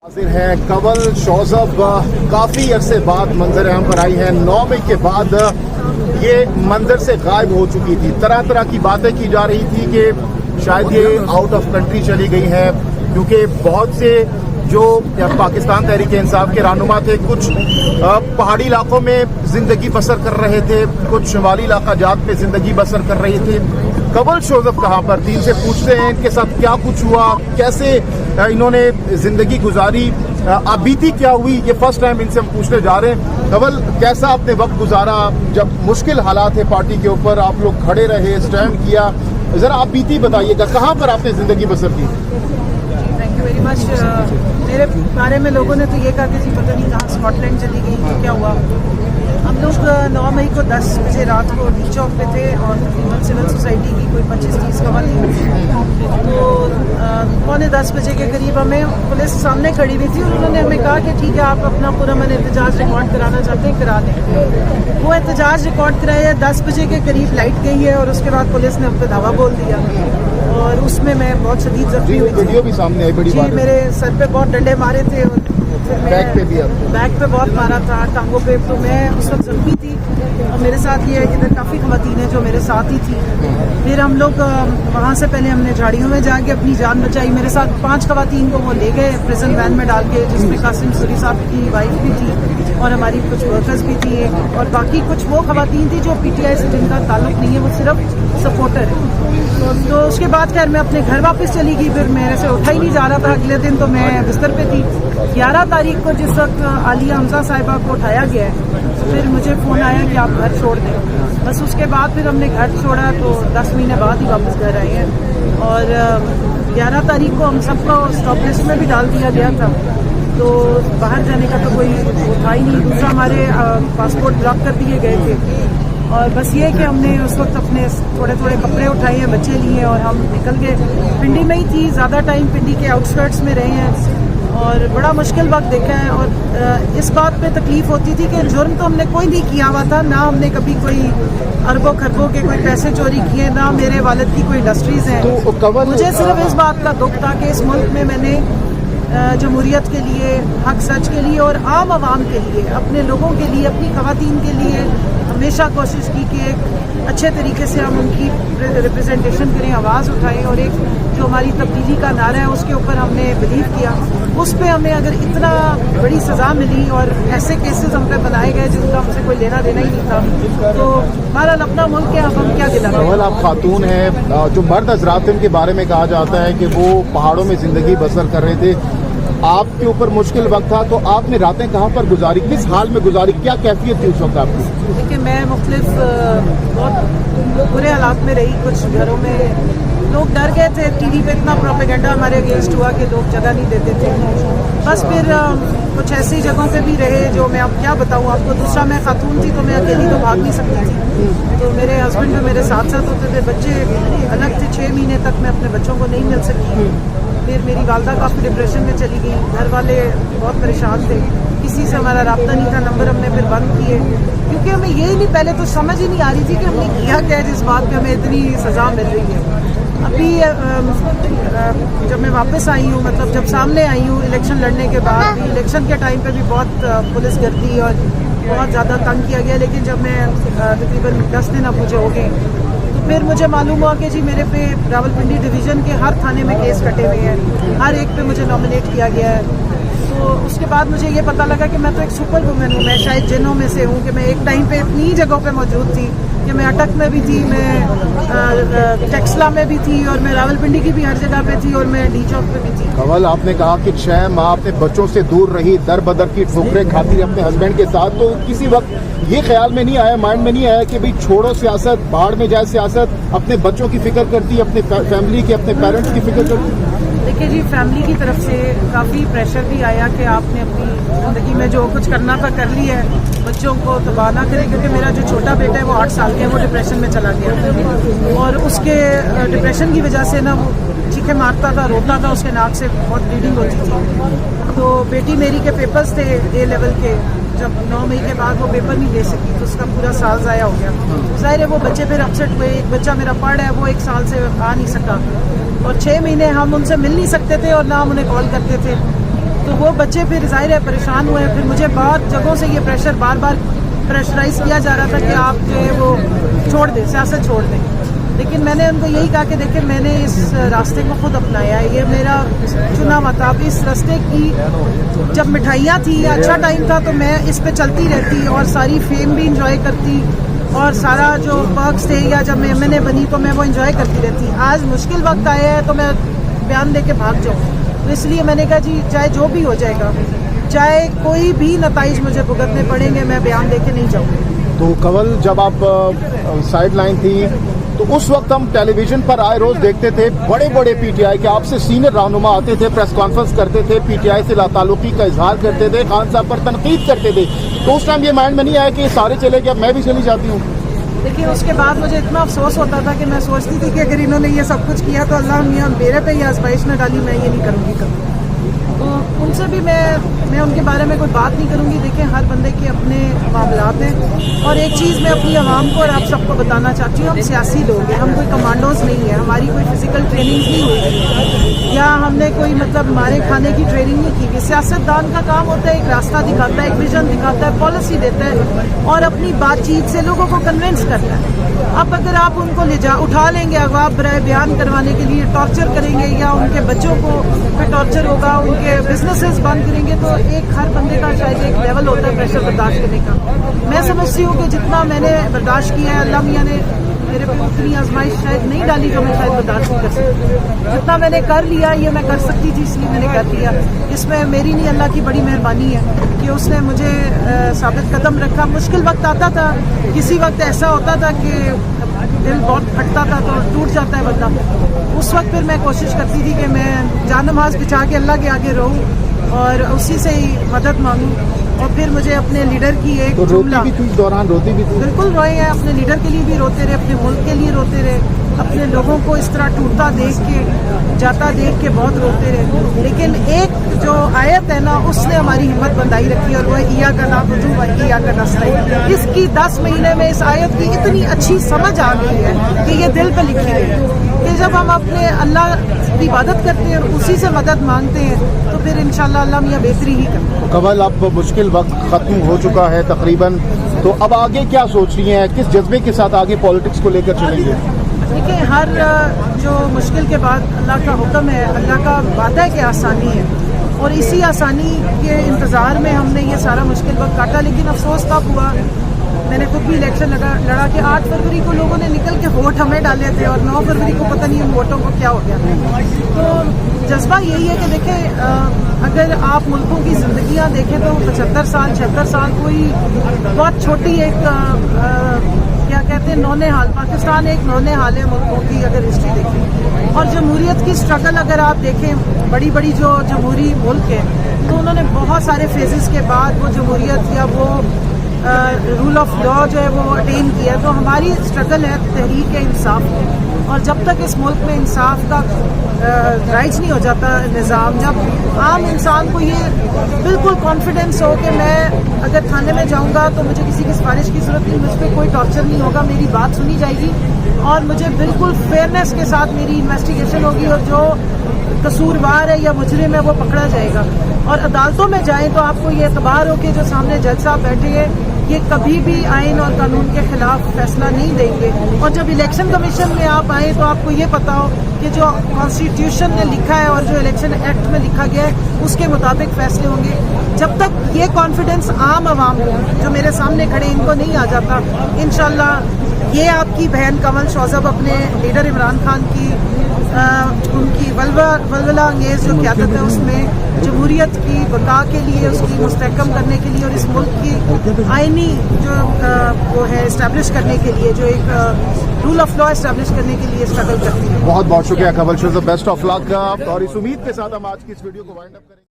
हाजिर हैं कंवल शोजब काफी अरसे बाद मंजर आम पर आई है। 9 मई के बाद ये मंजर से गायब हो चुकी थी। तरह तरह की बातें की जा रही थी कि शायद ये आउट ऑफ कंट्री चली गई है, क्योंकि बहुत से जो पाकिस्तान तहरीक इंसाफ के रहनुमा थे, कुछ पहाड़ी इलाकों में जिंदगी बसर कर रहे थे, कुछ शिमाली इलाका जात में जिंदगी बसर कर रहे थे। कंवल शोजब कहाँ पर थी, इनसे पूछते हैं इनके साथ क्या कुछ हुआ, कैसे इन्होंने जिंदगी गुजारी, अब बीती क्या हुई। ये फर्स्ट टाइम इनसे हम पूछने जा रहे हैं। कंवल, कैसा आपने वक्त गुजारा जब मुश्किल हालात है पार्टी के ऊपर, आप लोग खड़े रहे, स्टैंड किया, जरा आप बीती बताइएगा, कहाँ पर आपने जिंदगी बसर की? Thank you very much. मेरे बारे में लोगों ने तो ये कहा कि जी पता नहीं कहाँ स्कॉटलैंड चली गई, तो क्या हुआ। हम लोग 9 मई को 10 बजे रात को डी चौक पे थे और तकरीबन सिविल सोसाइटी की कोई 25-30 कवानीन तो 9:45 बजे के करीब हमें पुलिस सामने खड़ी हुई थी और उन्होंने हमें कहा कि ठीक है, आप अपना पुरअमन एहतजाज रिकॉर्ड कराना चाहते हैं, करा दें। वो एहतजाज रिकॉर्ड कराया, 10 बजे के करीब लाइट गई है और उसके बाद पुलिस ने हम पे धावा बोल दिया और उसमें मैं बहुत शदीद जख्मी हुई थी। वीडियो भी सामने आई, बड़ी बात है। मेरे सर पे बहुत डंडे मारे थे और बैक पे भी आपको? बैक पे बहुत मारा था, टांगों पे। तो मैं उस वक्त जख्मी थी और मेरे साथ ये इधर काफ़ी ख़वातीन है जो मेरे साथ ही थी। फिर हम लोग वहाँ से पहले हमने झाड़ियों में जाके अपनी जान बचाई। मेरे साथ 5 ख़वातीन को वो ले गए प्रिजन वैन में डाल के, जिसमें कासिम सूरी साहब की वाइफ भी थी और हमारी कुछ वर्कर्स भी थी, और बाकी कुछ वो ख़वातीन थी जो PTI से जिनका ताल्लुक नहीं है, वो सिर्फ सपोर्टर है। तो उसके बाद खैर मैं अपने घर वापस चली गई। फिर मेरे से उठा ही नहीं जा रहा था। अगले दिन तो मैं बिस्तर पे थी। 11 तारीख को जिस वक्त आलिया हमजा साहिबा को उठाया गया है, फिर मुझे फ़ोन आया कि आप घर छोड़ दें। बस उसके बाद फिर हमने घर छोड़ा तो 10 महीने बाद ही वापस घर आए हैं। और 11 तारीख को हम सबको स्टॉप लिस्ट में भी डाल दिया गया था, तो बाहर जाने का तो कोई था ही नहीं। दूसरा, हमारे पासपोर्ट ब्लॉक कर दिए गए थे। और बस ये कि हमने उस वक्त अपने थोड़े थोड़े कपड़े उठाए हैं, बच्चे लिए और हम निकल गए। पिंडी में ही थी, ज़्यादा टाइम पिंडी के आउटस्कर्ट्स में रहे हैं और बड़ा मुश्किल वक्त देखा है। और इस बात पे तकलीफ होती थी कि जुर्म तो हमने कोई नहीं किया हुआ था, ना हमने कभी कोई अरबों खरबों के कोई पैसे चोरी किए, ना मेरे वालिद की कोई इंडस्ट्रीज़ हैं। तो मुझे सिर्फ इस बात का दुख था कि इस मुल्क में मैंने जमहूरियत के लिए, हक सच के लिए और आम आवाम के लिए, अपने लोगों के लिए, अपनी ख़वातीन के लिए हमेशा कोशिश की कि एक अच्छे तरीके से हम उनकी रिप्रेजेंटेशन करें, आवाज़ उठाएं। और एक जो हमारी तब्दीली का नारा है उसके ऊपर हमने बिलीव किया। उस पर हमें अगर इतना बड़ी सज़ा मिली और ऐसे केसेस हम पे बनाए गए जिनका हमसे कोई लेना देना ही नहीं था, तो बहरहाल अपना मुल्क है, अब हम क्या गिला। कंवल, आप खातून हैं, जो मर्द हजरात के बारे में कहा जाता है कि वो पहाड़ों में जिंदगी बसर कर रहे थे, आपके ऊपर मुश्किल वक्त था, तो आपने रातें कहाँ पर गुजारी, किस हाल में गुजारी, क्या कैफियत थी उस वक्त आपकी? देखिए, मैं मुख्तलिफ बहुत बुरे हालात में रही। कुछ घरों में लोग डर गए थे, TV पे इतना प्रोपेगेंडा हमारे अगेंस्ट हुआ कि लोग जगह नहीं देते थे। बस फिर कुछ ऐसी जगहों पे भी रहे जो मैं अब क्या बताऊँ आपको। दूसरा, मैं खातून थी तो मैं अकेली तो भाग नहीं सकती थी, तो मेरे हस्बैंड भी मेरे साथ साथ होते थे। बच्चे अलग थे, 6 महीने तक मैं अपने बच्चों को नहीं मिल सकी। फिर मेरी वालदा काफ़ी डिप्रेशन में चली गई, घर वाले बहुत परेशान थे, किसी से हमारा राब्ता नहीं था, नंबर हमने फिर बंद किए, क्योंकि हमें यही नहीं, पहले तो समझ ही नहीं आ रही थी कि हमने किया क्या है जिस बात पे हमें इतनी सज़ा मिल रही है। अभी जब मैं वापस आई हूँ, मतलब जब सामने आई हूँ इलेक्शन लड़ने के बाद भी, इलेक्शन के टाइम पे भी बहुत पुलिस गर्दी और बहुत ज़्यादा तंग किया गया। लेकिन जब मैं तकरीबन 10 दिन अब मुझे हो गए, तो फिर मुझे मालूम हुआ कि जी मेरे पे रावलपिंडी डिवीज़न के हर थाने में केस कटे हुए हैं, हर एक पे मुझे नॉमिनेट किया गया है। तो उसके बाद मुझे ये पता लगा कि मैं तो एक सुपर वुमेन हूँ, मैं शायद जिनों में से हूँ कि मैं एक टाइम पे इतनी जगहों पे मौजूद थी कि मैं अटक में भी थी, मैं टेक्सला में भी थी और मैं रावलपिंडी की भी हर जगह पे थी और मैं डी चौक पे भी थी। कंवल, आपने कहा कि 6 माह अपने बच्चों से दूर रही, दर बदर की ठोकरें खाती अपने हस्बैंड के साथ, तो किसी वक्त ये ख्याल में नहीं आया, माइंड में नहीं आया कि भाई छोड़ो सियासत, बाहर में जाए सियासत, अपने बच्चों की फिक्र करती, अपने फैमिली की, अपने पेरेंट्स की फिक्र करती? देखिए जी, फैमिली की तरफ से काफ़ी प्रेशर भी आया कि आपने अपनी ज़िंदगी में जो कुछ करना था कर लिया है, बच्चों को तबाह ना करें। क्योंकि मेरा जो छोटा बेटा है वो 8 साल का है, वो डिप्रेशन में चला गया और उसके डिप्रेशन की वजह से ना वो चीखें मारता था, रोता था, उसके नाक से बहुत ब्लीडिंग होती थी। तो बेटी मेरी के पेपर्स थे A लेवल के, जब 9 मई के बाद वो पेपर नहीं दे सकी तो उसका पूरा साल ज़ाया हो गया। ज़ाहिर है वो बच्चे फिर अपसेट हुए। एक बच्चा मेरा पढ़ रहा है, वो 1 साल से आ नहीं सका और 6 महीने हम उनसे मिल नहीं सकते थे और ना हम उन्हें कॉल करते थे। तो वो बच्चे फिर ज़ाहिर है परेशान हुए. फिर मुझे बहुत जगहों से ये प्रेशर बार बार प्रेशराइज किया जा रहा था कि आप जो है वो छोड़ दें, सियासत छोड़ दें. लेकिन मैंने उनको यही कहा कि देखिए मैंने इस रास्ते को खुद अपनाया है, ये मेरा चुना हुआ था. अब इस रास्ते की जब मिठाइयाँ थी, अच्छा टाइम था, तो मैं इस पे चलती रहती और सारी फेम भी इंजॉय करती और सारा जो पर्क्स थे, या जब मैं एमएनए बनी तो मैं वो इंजॉय करती रहती. आज मुश्किल वक्त आया है तो मैं बयान दे के भाग जाऊँ. तो इसलिए मैंने कहा जी चाहे जो भी हो जाएगा, चाहे कोई भी नताइज मुझे भुगतने पड़ेंगे, मैं बयान दे के नहीं जाऊँगी. तो कंवल, जब आप साइड लाइन थी तो उस वक्त हम टेलीविजन पर आए रोज देखते थे बड़े बड़े पीटीआई के आपसे सीनियर रहनुमा आते थे, प्रेस कॉन्फ्रेंस करते थे, पीटीआई से लाताल्लुकी का इजहार करते थे, खान साहब पर तनकीद करते थे. तो उस टाइम ये माइंड में नहीं आया कि ये सारे चले गए, अब मैं भी चली जाती हूँ? देखिए उसके बाद मुझे इतना अफसोस होता था कि मैं सोचती थी कि अगर इन्होंने ये सब कुछ किया तो अल्लाह मियाँ मेरे पे ही आजमाइश न डाली, मैं ये नहीं करूँगी कभी. तो उनसे भी मैं उनके बारे में कोई बात नहीं करूँगी. देखिए हर बंदे के अपने मामलात हैं. और एक चीज़ मैं अपनी आवाम को और आप सबको बताना चाहती हूँ, हम सियासी लोग हैं, हम कोई कमांडोज नहीं है, हमारी कोई फिजिकल ट्रेनिंग नहीं हुई या हमने कोई मतलब मारे खाने की ट्रेनिंग नहीं की. सियासतदान का काम होता है एक रास्ता दिखाता है, एक विजन दिखाता है, पॉलिसी देता है और अपनी बातचीत से लोगों को कन्विंस करता है. अब अगर आप उनको उठा लेंगे अगवा बराए बयान करवाने के लिए, टॉर्चर करेंगे या उनके बच्चों को फिर टॉर्चर होगा, उनके बिजनेसेस बंद करेंगे, तो एक हर बंदे का शायद एक लेवल होता है प्रेशर बर्दाश्त करने का. मैं समझती हूँ कि जितना मैंने बर्दाश्त किया है, अल्लाह मियाँ ने मेरे पे उतनी आजमाइश शायद नहीं डाली जो मैं शायद बर्दाश्त नहीं कर सकती. जितना मैंने कर लिया ये मैं कर सकती थी, इसलिए मैंने कर लिया. इसमें मेरी नहीं अल्लाह की बड़ी मेहरबानी है कि उसने मुझे साबित कदम रखा. मुश्किल वक्त आता था, किसी वक्त ऐसा होता था कि दिल बहुत फटता था तो टूट जाता है बंदा. उस वक्त फिर मैं कोशिश करती थी कि मैं जान नमाज बिछा के अल्लाह के आगे रहूं और उसी से ही मदद मांगूं. और फिर मुझे अपने लीडर की एक तो रोती भी थी इस दौरान? रोती भी थी? बिल्कुल रोए हैं. अपने लीडर के लिए भी रोते रहे, अपने मुल्क के लिए रोते रहे, अपने लोगों को इस तरह टूटता देख के, जाता देख के बहुत रोते रहे. लेकिन एक जो आयत है ना, उसने हमारी हिम्मत बंधाई रखी और वह इया का नाबुदु व इया का नस्तईन. इसकी 10 महीने में इस आयत की इतनी अच्छी समझ आ गई है कि ये दिल पे लिखी गई है कि जब हम अपने अल्लाह की इबादत करते हैं और उसी से मदद मांगते हैं तो फिर इंशाल्लाह अल्लाह मियाँ बेहतरी ही करते हैं. कंवल, अब मुश्किल वक्त खत्म हो चुका है तकरीबन, तो अब आगे क्या सोच रही हैं? किस जज्बे के साथ आगे पॉलिटिक्स को लेकर चलेंगे? देखिए हर जो मुश्किल के बाद अल्लाह का हुक्म है, अल्लाह का वादा है कि आसानी है और इसी आसानी के इंतज़ार में हमने ये सारा मुश्किल वक्त काटा. लेकिन अफसोस तब हुआ, मैंने खुद भी इलेक्शन लड़ा कि 8 फरवरी को लोगों ने निकल के वोट हमें डाले थे और 9 फरवरी को पता नहीं उन वोटों को क्या हो गया. तो जज्बा यही है कि देखें अगर आप मुल्कों की ज़िंदगियाँ देखें तो 75 साल 76 साल कोई बहुत छोटी एक क्या कहते हैं नौने हाल. पाकिस्तान एक नौने हाल है मुल्कों की अगर हिस्ट्री देखें. और जमहूरियत की स्ट्रगल अगर आप देखें, बड़ी बड़ी जो जमहूरी मुल्क है तो उन्होंने बहुत सारे फेजेस के बाद वो जमहूरियत या वो रूल ऑफ लॉ जो है वो अटेन किया. तो हमारी स्ट्रगल है तहरीक इंसाफ की. और जब तक इस मुल्क में इंसाफ का राइज नहीं हो जाता निज़ाम, जब आम इंसान को ये बिल्कुल कॉन्फिडेंस हो कि मैं अगर थाने में जाऊंगा तो मुझे किसी की सिफारिश की ज़रूरत नहीं, मुझ पर कोई टॉर्चर नहीं होगा, मेरी बात सुनी जाएगी और मुझे बिल्कुल फेयरनेस के साथ मेरी इन्वेस्टिगेशन होगी और जो कसूरवार है या मुजरिम है वो पकड़ा जाएगा. और अदालतों में जाएं तो आपको ये एतबार हो कि जो सामने जज साहब बैठे हैं ये कभी भी आइन और कानून के खिलाफ फैसला नहीं देंगे. और जब इलेक्शन कमीशन में आप आए तो आपको ये पता हो कि जो कॉन्स्टिट्यूशन ने लिखा है और जो इलेक्शन एक्ट में लिखा गया है उसके मुताबिक फैसले होंगे. जब तक ये कॉन्फिडेंस आम आवाम को जो मेरे सामने खड़े इनको नहीं आ जाता, इंशाल्लाह ये आपकी बहन कंवल शौज़ब अपने लीडर इमरान खान की उनकी वलवला अंगेज जो क़यादत है उसमें जमहूरियत की बका के लिए, उसकी मुस्तहकम करने के लिए और इस मुल्क की आइनी जो वो है इस्टेब्लिश करने के लिए, जो एक रूल ऑफ लॉ इस्टेब्लिश करने के लिए स्ट्रगल करती है. बहुत बहुत शुक्रिया कंवल शौज़ब, बेस्ट ऑफ लक. और इस उम्मीद के साथ हम आज की इस वीडियो को वाइंड अप करेंगे.